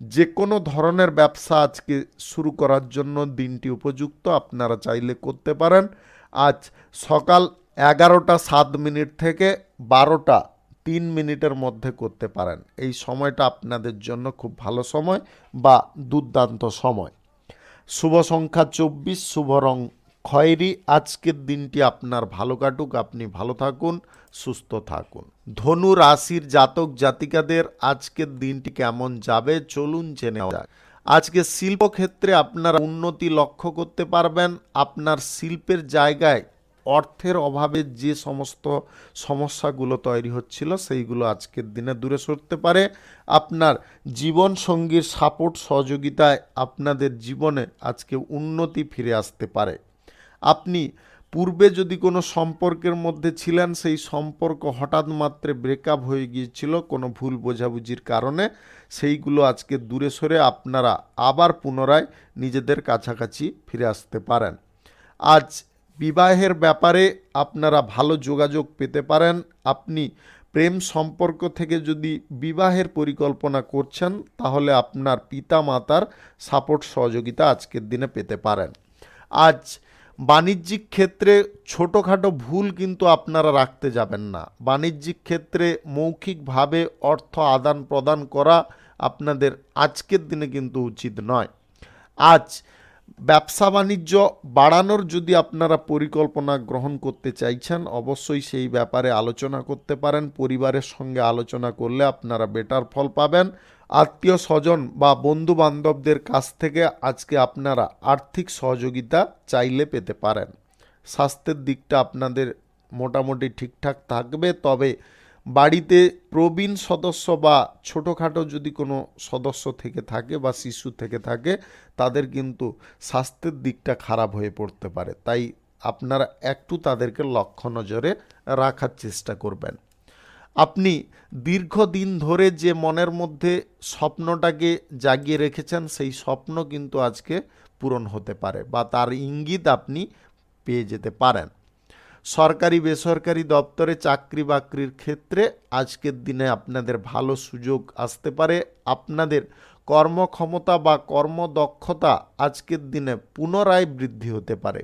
যে কোনো ধরনের ব্যবসা আজকে শুরু করার জন্য দিনটি উপযুক্ত, আপনারা চাইলে করতে পারেন। আজ সকাল 11টা 7 মিনিট থেকে 12টা 3 মিনিটের মধ্যে করতে পারেন। এই সময়টা আপনাদের জন্য খুব ভালো সময় বা দুর্দান্ত সময়। শুভ সংখ্যা 24, শুভ রং খয়েরি। আজকের দিনটি আপনার ভালো কাটুক, আপনি ভালো থাকুন, সুস্থ থাকুন। ধনু রাশির জাতক জাতিকাদের আজকের দিনটি কেমন যাবে চলুন জেনে নেওয়া যাক। আজকে শিল্পক্ষেত্রে আপনারা উন্নতি লক্ষ্য করতে পারবেন। আপনার শিল্পের জায়গায় অর্থের অভাবে যে সমস্ত সমস্যাগুলো তৈরি হচ্ছিল সেইগুলো আজকের দিনে দূরে সরতে পারে। আপনার জীবন সঙ্গীর সাপোর্ট সহযোগিতায় আপনাদের জীবনে আজকে উন্নতি ফিরে আসতে পারে। আপনি পূর্বে যদি কোনো সম্পর্কের মধ্যে ছিলেন, সেই সম্পর্ক হঠাৎ মাত্রে ব্রেকআপ হয়ে গিয়েছিল কোনো ভুল বোঝাবুঝির কারণে, সেইগুলো আজকে দূরে সরে আপনারা আবার পুনরায় নিজেদের কাছাকাছি ফিরে আসতে পারেন। আজ বিবাহের ব্যাপারে আপনারা ভালো যোগাযোগ পেতে পারেন। আপনি প্রেম সম্পর্ক থেকে যদি বিবাহের পরিকল্পনা করছেন, তাহলে আপনার পিতা মাতার সাপোর্ট সহযোগিতা আজকের দিনে পেতে পারেন। আজ বাণিজ্যিক ক্ষেত্রে ছোটোখাটো ভুল কিন্তু আপনারা রাখতে যাবেন না। বাণিজ্যিক ক্ষেত্রে মৌখিকভাবে অর্থ আদান প্রদান করা আপনাদের আজকের দিনে কিন্তু উচিত নয়। আজ ব্যবসা বাণিজ্য বাড়ানোর যদি আপনারা পরিকল্পনা গ্রহণ করতে চাইছেন, অবশ্যই সেই ব্যাপারে আলোচনা করতে পারেন। পরিবারের সঙ্গে আলোচনা করলে আপনারা বেটার ফল পাবেন। আত্মীয় স্বজন বা বন্ধু বান্ধবদের কাছ থেকে আজকে আপনারা আর্থিক সহযোগিতা চাইলে পেতে পারেন। স্বাস্থ্যের দিকটা আপনাদের মোটামুটি ঠিকঠাক থাকবে, তবে বাড়িতে প্রবীণ সদস্য বা ছোটোখাটো যদি কোনো সদস্য থেকে থাকে বা শিশু থেকে থাকে, তাদের কিন্তু স্বাস্থ্যের দিকটা খারাপ হয়ে পড়তে পারে। তাই আপনারা একটু তাদেরকে লক্ষ্য নজরে রাখার চেষ্টা করবেন। আপনি দীর্ঘদিন ধরে যে মনের মধ্যে স্বপ্নটাকে জাগিয়ে রেখেছেন, সেই স্বপ্ন কিন্তু আজকে পূরণ হতে পারে বা তার ইঙ্গিত আপনি পেয়ে যেতে পারেন। সরকারি বেসরকারি দপ্তরে চাকরি বাকরির ক্ষেত্রে আজকের দিনে আপনাদের ভালো সুযোগ আসতে পারে। আপনাদের কর্মক্ষমতা বা কর্মদক্ষতা আজকের দিনে পুনরায় বৃদ্ধি হতে পারে।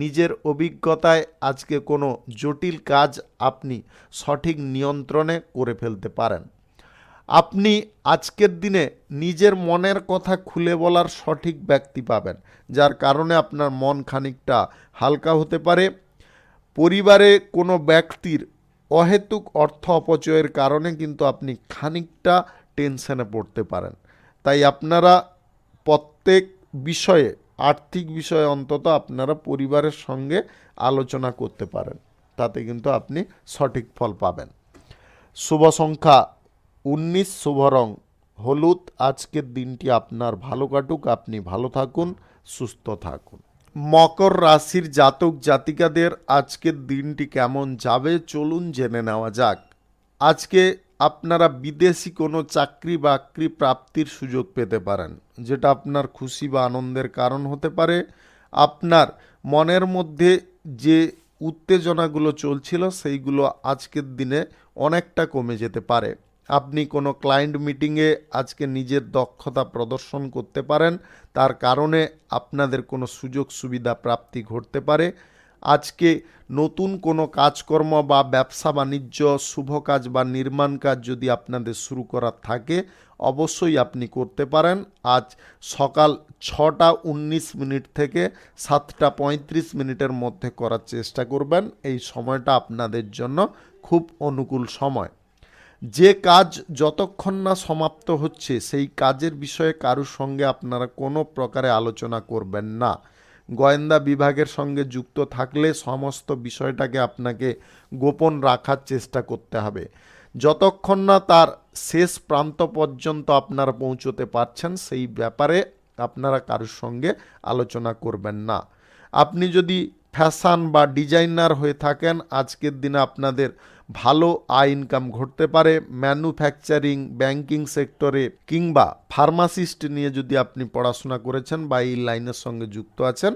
নিজের অভিজ্ঞতায় আজকে কোনো জটিল কাজ আপনি সঠিক নিয়ন্ত্রণে করে ফেলতে পারেন। আপনি আজকের দিনে নিজের মনের কথা খুলে বলার সঠিক ব্যক্তি পাবেন, যার কারণে আপনার মন খানিকটা হালকা হতে পারে। পরিবারে কোনো ব্যক্তির অহেতুক অর্থ অপচয়ের কারণে কিন্তু আপনি খানিকটা টেনশনে পড়তে পারেন। তাই আপনারা প্রত্যেক বিষয়ে, আর্থিক বিষয়ে অন্তত আপনারা পরিবারের সঙ্গে আলোচনা করতে পারেন, তাতে কিন্তু আপনি সঠিক ফল পাবেন। শুভ সংখ্যা 19, শুভ রং হলুদ। আজকের দিনটি আপনার ভালো কাটুক, আপনি ভালো থাকুন, সুস্থ থাকুন। মকর রাশির জাতক জাতিকাদের আজকের দিনটি কেমন যাবে চলুন জেনে নেওয়া যাক। আজকে আপনারা বিদেশি কোনো চাকরি বাকরি প্রাপ্তির সুযোগ পেতে পারেন, যেটা আপনার খুশি বা আনন্দের কারণ হতে পারে। আপনার মনের মধ্যে যে উত্তেজনাগুলো চলছিল, সেইগুলো আজকের দিনে অনেকটা কমে যেতে পারে। আপনি কোনো ক্লায়েন্ট মিটিংয়ে আজকে নিজের দক্ষতা প্রদর্শন করতে পারেন, তার কারণে আপনাদের কোনো সুযোগ সুবিধা প্রাপ্তি ঘটতে পারে। আজকে নতুন কোনো কাজকর্ম বা ব্যবসা বাণিজ্য, শুভ কাজ বা নির্মাণ কাজ যদি আপনাদের শুরু করার থাকে, অবশ্যই আপনি করতে পারেন। আজ সকাল 6টা 19 মিনিট থেকে 7টা 35 মিনিটের মধ্যে করার চেষ্টা করবেন। এই সময়টা আপনাদের জন্য খুব অনুকূল সময়। যে কাজ যতক্ষণ না সমাপ্ত হচ্ছে, সেই কাজের বিষয়ে কারোর সঙ্গে আপনারা কোনো প্রকারে আলোচনা করবেন না। গোয়েন্দা বিভাগের সঙ্গে যুক্ত থাকলে সমস্ত বিষয়টাকে আপনাকে গোপন রাখার চেষ্টা করতে হবে। যতক্ষণ না তার শেষ প্রান্ত পর্যন্ত আপনারা পৌঁছতে পারছেন, সেই ব্যাপারে আপনারা কারোর সঙ্গে আলোচনা করবেন না। আপনি যদি ফ্যাশন বা ডিজাইনার হয়ে থাকেন, আজকের দিনে আপনাদের ভালো আয় ইনকাম ঘটতে পারে। ম্যানুফ্যাকচারিং, ব্যাংকিং সেক্টরে কিংবা ফার্মাসিস্ট নিয়ে যদি আপনি পড়াশোনা করেছেন বা এই লাইনের সঙ্গে যুক্ত আছেন,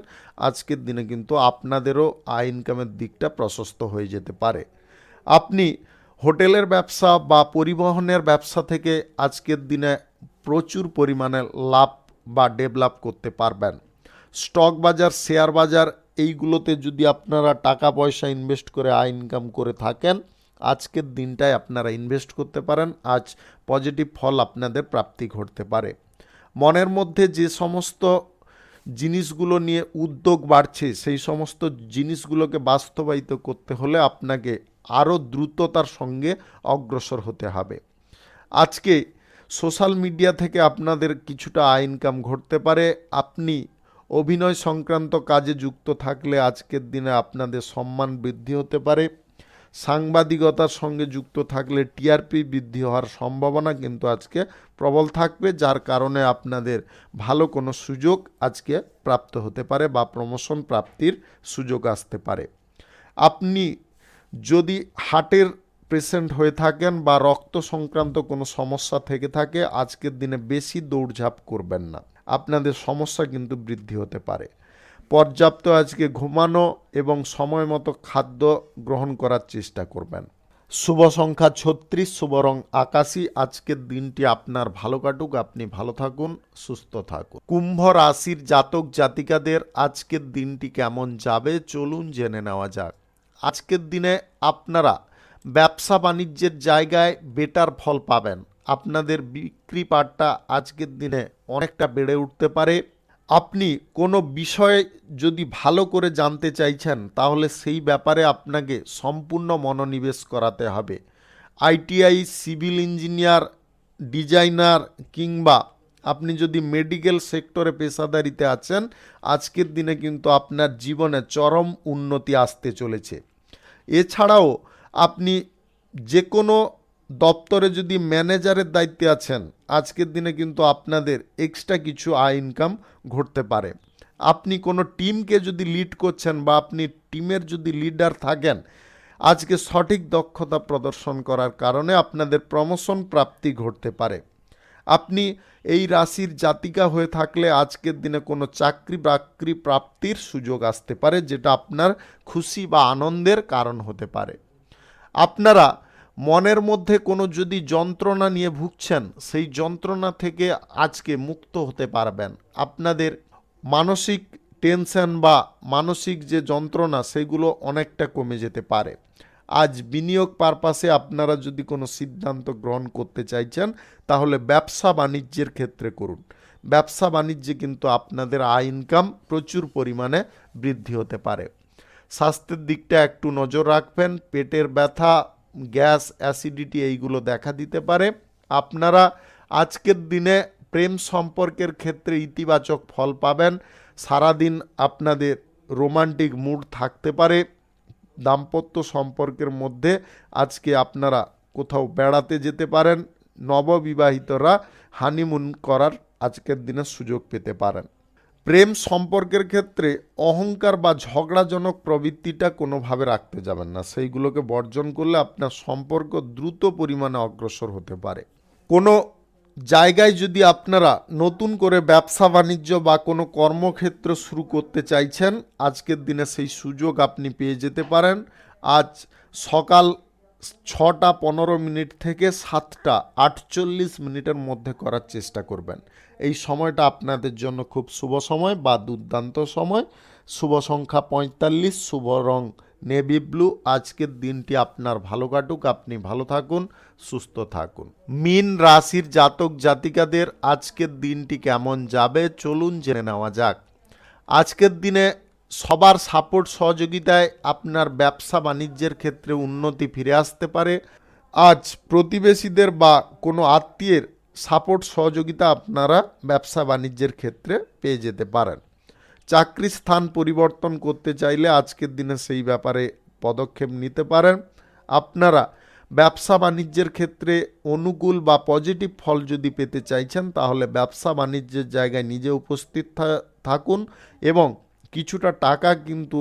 আজকের দিনে কিন্তু আপনাদেরও আয় ইনকামের দিকটা প্রশস্ত হয়ে যেতে পারে। আপনি হোটেলের ব্যবসা বা পরিবহনের ব্যবসা থেকে আজকের দিনে প্রচুর পরিমাণে লাভ বা ডেভেলপ করতে পারবেন। স্টক বাজার, শেয়ার বাজার এইগুলোতে যদি আপনারা টাকা পয়সা ইনভেস্ট করে আয় ইনকাম করে থাকেন, আজকের দিনটায় আপনারা ইনভেস্ট করতে পারেন। আজ পজিটিভ ফল আপনাদের প্রাপ্তি ঘটতে পারে। মনের মধ্যে যে সমস্ত জিনিসগুলো নিয়ে উদ্যোগ বাড়ছে, সেই সমস্ত জিনিসগুলোকে বাস্তবায়িত করতে হলে আপনাকে আরও দ্রুততার সঙ্গে অগ্রসর হতে হবে। আজকে সোশ্যাল মিডিয়া থেকে আপনাদের কিছুটা আয় ইনকাম ঘটতে পারে। আপনি অভিনয় সংক্রান্ত কাজে যুক্ত থাকলে আজকের দিনে আপনাদের সম্মান বৃদ্ধি হতে পারে। সাংবাদিকতার সঙ্গে যুক্ত থাকলে টিআরপি বৃদ্ধি হওয়ার সম্ভাবনা কিন্তু আজকে প্রবল থাকবে, যার কারণে আপনাদের ভালো কোনো সুযোগ আজকে প্রাপ্ত হতে পারে বা প্রমোশন প্রাপ্তির সুযোগ আসতে পারে। আপনি যদি হার্টের পেশেন্ট হয়ে থাকেন বা রক্ত সংক্রান্ত কোনো সমস্যা থেকে থাকে, আজকের দিনে বেশি দৌড়ঝাঁপ করবেন না, আপনাদের সমস্যা কিন্তু বৃদ্ধি হতে পারে। পর্যাপ্ত আজকে ঘুমানো এবং সময় মতো খাদ্য গ্রহণ করার চেষ্টা করবেন। শুভ সংখ্যা 36, শুভ রং আকাশী। আজকের দিনটি আপনার ভালো কাটুক, আপনি ভালো থাকুন, সুস্থ থাকুন। কুম্ভ রাশির জাতক জাতিকাদের আজকের দিনটি কেমন যাবে চলুন জেনে নেওয়া যাক। আজকের দিনে আপনারা ব্যবসা বাণিজ্যের জায়গায় বেটার ফল পাবেন। আপনাদের বিক্রি পাটটা আজকের দিনে অনেকটা বেড়ে উঠতে পারে। আপনি কোনো বিষয়ে যদি ভালো করে জানতে চাইছেন, তাহলে সেই ব্যাপারে আপনাকে সম্পূর্ণ মনোনিবেশ করাতে হবে। আইটিআই, সিভিল ইঞ্জিনিয়ার, ডিজাইনার কিংবা আপনি যদি মেডিকেল সেক্টরে পেশাদারিতে আছেন, আজকের দিনে কিন্তু আপনার জীবনে চরম উন্নতি আসতে চলেছে। এছাড়াও আপনি যে কোনো দপ্তরে যদি ম্যানেজারের দায়িত্বে আছেন, আজকের দিনে কিন্তু আপনাদের এক্সট্রা কিছু আয় ইনকাম ঘটতে পারে। আপনি কোনো টিমকে যদি লিড করছেন বা আপনি টিমের যদি লিডার থাকেন, আজকে সঠিক দক্ষতা প্রদর্শন করার কারণে আপনাদের প্রমোশন প্রাপ্তি ঘটতে পারে। আপনি এই রাশির জাতিকা হয়ে থাকলে আজকের দিনে কোনো চাকরি বাকরি প্রাপ্তির সুযোগ আসতে পারে, যেটা আপনার খুশি বা আনন্দের কারণ হতে পারে। আপনারা মনের মধ্যে কোনো যদি যন্ত্রণা নিয়ে ভুগছেন, সেই যন্ত্রণা থেকে আজকে মুক্ত হতে পারবেন। আপনাদের মানসিক টেনশন বা মানসিক যে যন্ত্রণা, সেগুলো অনেকটা কমে যেতে পারে। আজ বিনিয়োগ পারপাসে আপনারা যদি কোনো সিদ্ধান্ত গ্রহণ করতে চাইছেন, তাহলে ব্যবসা বাণিজ্যের ক্ষেত্রে করুন। ব্যবসা বাণিজ্যে কিন্তু আপনাদের আয় ইনকাম প্রচুর পরিমাণে বৃদ্ধি হতে পারে। স্বাস্থ্যের দিকটা একটু নজর রাখবেন। পেটের ব্যথা, গ্যাস, অ্যাসিডিটি এইগুলো দেখা দিতে পারে। আপনারা আজকের দিনে প্রেম সম্পর্কের ক্ষেত্রে ইতিবাচক ফল পাবেন। সারাদিন আপনাদের রোমান্টিক মুড থাকতে পারে। দাম্পত্য সম্পর্কের মধ্যে আজকে আপনারা কোথাও বেড়াতে যেতে পারেন। নববিবাহিতরা হানিমুন করার আজকের দিনে সুযোগ পেতে পারেন। প্রেম সম্পর্কের ক্ষেত্রে অহংকার বা ঝগড়াজনক প্রবৃত্তিটা কোনোভাবে রাখতে যাবেন না। সেইগুলোকে বর্জন করলে আপনার সম্পর্ক দ্রুত পরিমাণে অগ্রসর হতে পারে। কোনো জায়গায় যদি আপনারা নতুন করে ব্যবসা বাণিজ্য বা কোনো কর্মক্ষেত্র শুরু করতে চাইছেন, আজকের দিনে সেই সুযোগ আপনি পেয়ে যেতে পারেন। আজ সকাল 6:15 থেকে 7:48 মধ্যে করার চেষ্টা করবেন। এই সময়টা আপনাদের জন্য খুব শুভ সময় বা দুর্দান্ত সময়। শুভ সংখ্যা 45, শুভ রং নেভি ব্লু। আজকের দিনটি আপনার ভালো কাটুক, আপনি ভালো থাকুন, সুস্থ থাকুন। মীন রাশির জাতক জাতিকাদের আজকের দিনটি কেমন যাবে চলুন জেনে নেওয়া যাক। আজকের দিনে সবার সাপোর্ট সহযোগিতায় আপনার ব্যবসা বাণিজ্যের ক্ষেত্রে উন্নতি ফিরে আসতে পারে। আজ প্রতিবেশীদের বা কোনো আত্মীয়ের সাপোর্ট সহযোগিতা আপনারা ব্যবসা বাণিজ্যের ক্ষেত্রে পেয়ে যেতে পারেন। চাকরি স্থান পরিবর্তন করতে চাইলে আজকের দিনে সেই ব্যাপারে পদক্ষেপ নিতে পারেন। আপনারা ব্যবসা বাণিজ্যের ক্ষেত্রে অনুকূল বা পজিটিভ ফল যদি পেতে চাইছেন, তাহলে ব্যবসা বাণিজ্যের জায়গায় নিজে উপস্থিত থাকুন এবং কিছুটা টাকা কিন্তু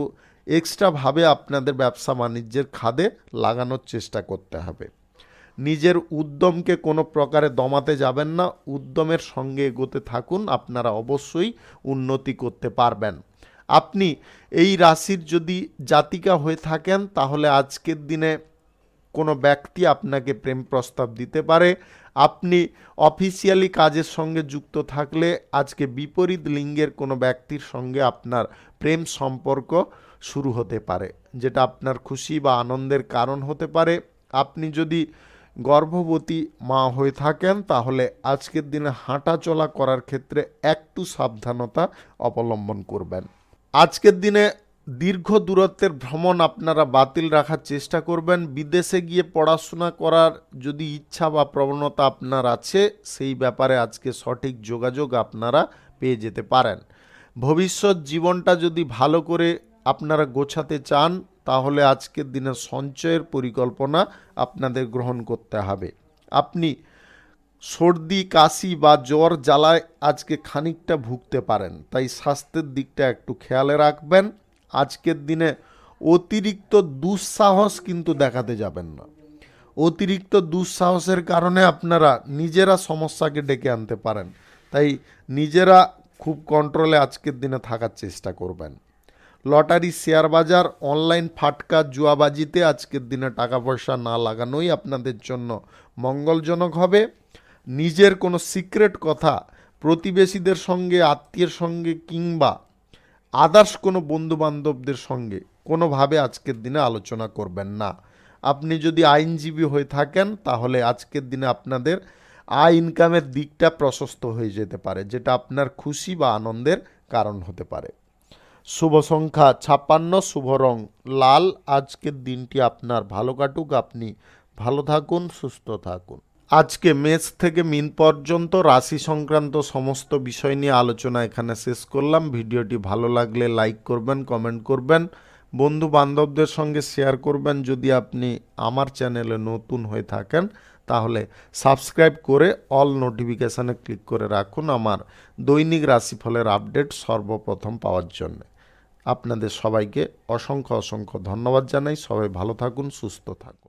এক্সট্রাভাবে আপনাদের ব্যবসা বাণিজ্যের খাদে লাগানোর চেষ্টা করতে হবে। নিজের উদ্যমকে কোনো প্রকারে দমাতে যাবেন না, উদ্যমের সঙ্গে এগোতে থাকুন, আপনারা অবশ্যই উন্নতি করতে পারবেন। আপনি এই রাশির যদি জাতিকা হয়ে থাকেন তাহলে আজকের দিনে কোনো ব্যক্তি আপনাকে প্রেম প্রস্তাব দিতে পারে। আপনি অফিসিয়ালি কাজের সঙ্গে যুক্ত থাকলে আজকে বিপরীত লিঙ্গের কোনো ব্যক্তির সঙ্গে আপনার প্রেম সম্পর্ক শুরু হতে পারে, যেটা আপনার খুশি বা আনন্দের কারণ হতে পারে। আপনি যদি গর্ভবতী মা হয়ে থাকেন তাহলে আজকের দিনে হাঁটা চলা করার ক্ষেত্রে একটু সাবধানতা অবলম্বন করবেন। আজকের দিনে দীর্ঘ দূরত্বের ভ্রমণ আপনারা বাতিল রাখার চেষ্টা করবেন। বিদেশে গিয়ে পড়াশোনা করার যদি ইচ্ছা বা প্রবণতা আপনার আছে, সেই ব্যাপারে আজকে সঠিক যোগাযোগ আপনারা পেয়ে যেতে পারেন। ভবিষ্যৎ জীবনটা যদি ভালো করে আপনারা গোছাতে চান তাহলে আজকের দিনে সঞ্চয়ের পরিকল্পনা আপনাদের গ্রহণ করতে হবে। আপনি সর্দি কাশি বা জ্বর জ্বালায় আজকে খানিকটা ভুগতে পারেন, তাই স্বাস্থ্যের দিকটা একটু খেয়ালে রাখবেন। আজকের দিনে অতিরিক্ত দুঃসাহস কিন্তু দেখাতে যাবেন না। অতিরিক্ত দুঃসাহসের কারণে আপনারা নিজেরা সমস্যাকে ডেকে আনতে পারেন, তাই নিজেরা খুব কন্ট্রোলে আজকের দিনে থাকার চেষ্টা করবেন। লটারি, শেয়ার বাজার, অনলাইন ফাটকা, জুয়াবাজিতে আজকের দিনে টাকা পয়সা না লাগানোই আপনাদের জন্য মঙ্গলজনক হবে। নিজের কোনো সিক্রেট কথা প্রতিবেশীদের সঙ্গে, আত্মীয়ের সঙ্গে কিংবা আদার্স কোনো বন্ধুবান্ধবদের সঙ্গে কোনোভাবে আজকের দিনে আলোচনা করবেন না। আপনি যদি আইনজীবী হয়ে থাকেন তাহলে আজকের দিনে আপনাদের আয় ইনকামের দিকটা প্রশস্ত হয়ে যেতে পারে, যেটা আপনার খুশি বা আনন্দের কারণ হতে পারে। শুভ সংখ্যা 56, শুভ রং লাল। আজকের দিনটি আপনার ভালো কাটুক, আপনি ভালো থাকুন, সুস্থ থাকুন। আজকে মেষ থেকে মিন পর্যন্ত রাশি সংক্রান্ত সমস্ত বিষয় নিয়ে আলোচনা এখানে শেষ করলাম। ভিডিওটি ভালো লাগলে লাইক করবেন, কমেন্ট করবেন, বন্ধু বান্ধবদের সঙ্গে শেয়ার করবেন। যদি আপনি আমার চ্যানেলে নতুন হয়ে থাকেন তাহলে সাবস্ক্রাইব করে অল নোটিফিকেশানে ক্লিক করে রাখুন আমার দৈনিক রাশিফলের আপডেট সর্বপ্রথম পাওয়ার জন্য। আপনাদের সবাইকে অসংখ্য অসংখ্য ধন্যবাদ জানাই। সবাই ভালো থাকুন, সুস্থ থাকুন।